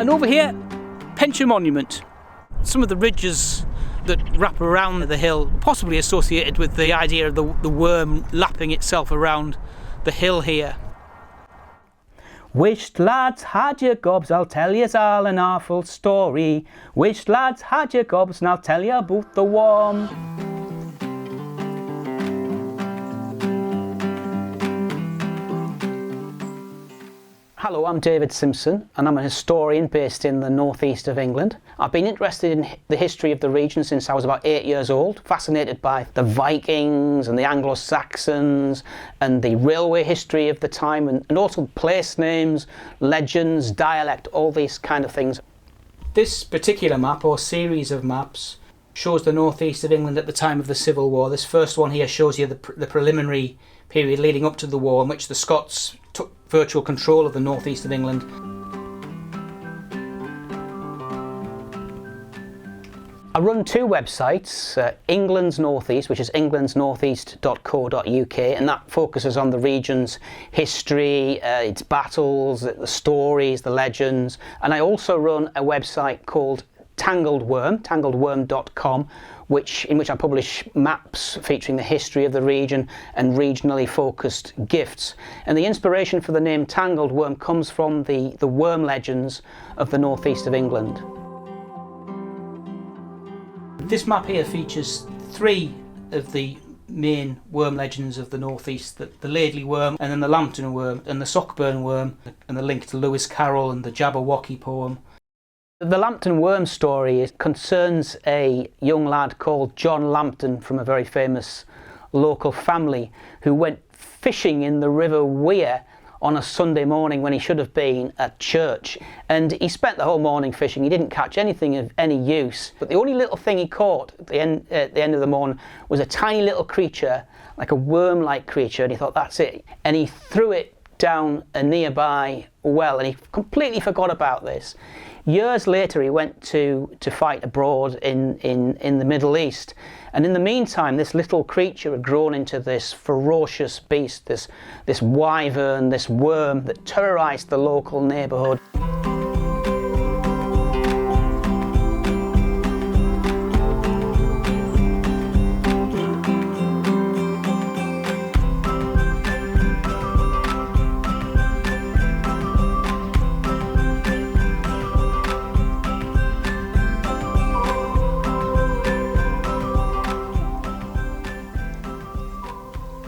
And over here, Penshaw Monument. Some of the ridges that wrap around the hill, possibly associated with the idea of the worm lapping itself around the hill here. Whisht, lads, had your gobs, I'll tell yous all an awful story. Whisht, lads, had your gobs, and I'll tell you about the worm. Hello, I'm David Simpson and I'm a historian based in the northeast of England. I've been interested in the history of the region since I was about 8 years old, fascinated by the Vikings and the Anglo-Saxons and the railway history of the time and also place names, legends, dialect, all these kind of things. This particular map or series of maps shows the northeast of England at the time of the Civil War. This first one here shows you the preliminary period leading up to the war in which the Scots took virtual control of the northeast of England. I run two websites, England's Northeast, which is englandsnortheast.co.uk, and that focuses on the region's history, its battles, the stories, the legends. And I also run a website called Tangled Worm, tangledworm.com, in which I publish maps featuring the history of the region and regionally focused gifts. And the inspiration for the name Tangled Worm comes from the worm legends of the northeast of England. This map here features three of the main worm legends of the northeast, the Laidley Worm, and then the Lambton Worm, and the Sockburn Worm, and the link to Lewis Carroll and the Jabberwocky poem. The Lambton Worm story concerns a young lad called John Lambton from a very famous local family who went fishing in the River Wear on a Sunday morning when he should have been at church. And he spent the whole morning fishing. He didn't catch anything of any use. But the only little thing he caught at the end of the morning was a tiny little creature, like a worm-like creature, and he thought, that's it. And he threw it down a nearby well, and he completely forgot about this. Years later, he went to fight abroad in the Middle East. And in the meantime, this little creature had grown into this ferocious beast, this wyvern, this worm that terrorized the local neighborhood.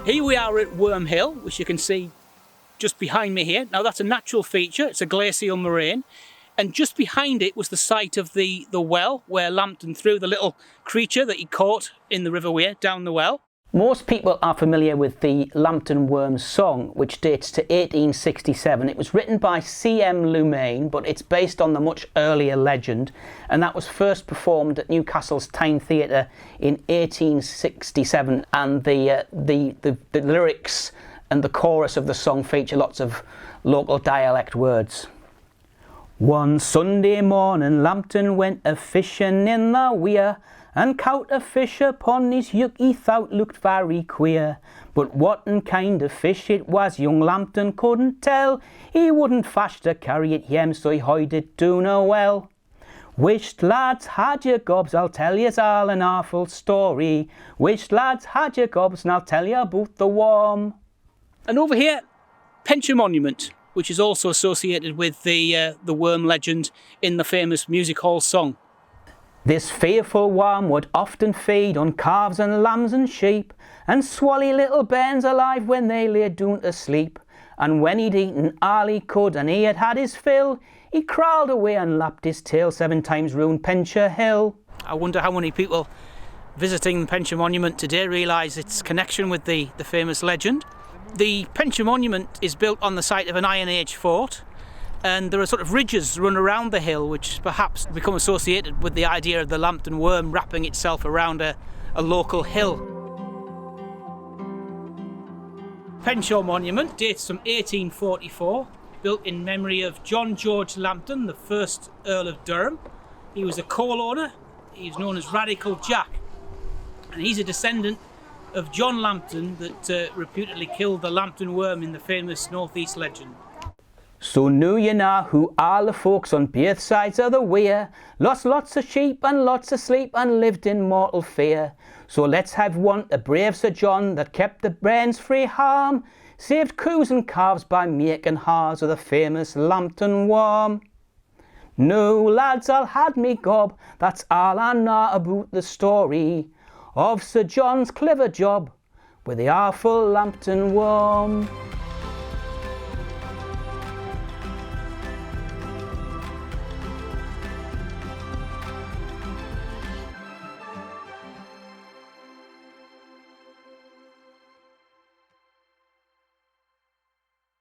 Here we are at Worm Hill, which you can see just behind me here. Now that's a natural feature, it's a glacial moraine, and just behind it was the site of the well where Lambton threw the little creature that he caught in the River Wear down the well. Most people are familiar with the Lambton Worm song, which dates to 1867. It was written by C.M. Lumain, but it's based on the much earlier legend, and that was first performed at Newcastle's Tyne Theatre in 1867. And the lyrics and the chorus of the song feature lots of local dialect words. One Sunday morning, Lambton went a-fishing in the weir, and caught a fish upon his hook he thought looked very queer. But whatten kind of fish it was young Lambton couldn't tell. He wouldn't fash to carry it home, so he hid it down a well. Whisht, lads, had your gobs, I'll tell yous all an awful story. Whisht, lads, had your gobs, and I'll tell you about the worm. And over here, Penshaw Monument, which is also associated with the worm legend in the famous music hall song. This fearful worm would often feed on calves and lambs and sheep, and swally little bairns alive when they lay down to sleep. And when he'd eaten all he could and he had had his fill, he crawled away and lapped his tail 7 times round Penshaw Hill. I wonder how many people visiting the Penshaw Monument today realise its connection with the famous legend. The Penshaw Monument is built on the site of an Iron Age fort, and there are sort of ridges run around the hill which perhaps become associated with the idea of the Lambton Worm wrapping itself around a local hill. Penshaw Monument dates from 1844, built in memory of John George Lambton, the first Earl of Durham. He was a coal owner, he was known as Radical Jack, and he's a descendant of John Lambton that reputedly killed the Lambton Worm in the famous North East legend. So know you now who all the folks on both sides of the weir lost lots of sheep and lots of sleep and lived in mortal fear. So let's have one, a brave Sir John that kept the brains free harm, saved cows and calves by making haads of the famous Lambton Worm. No lads, I'll had me gob, that's all I know about the story of Sir John's clever job with the awful Lambton Worm.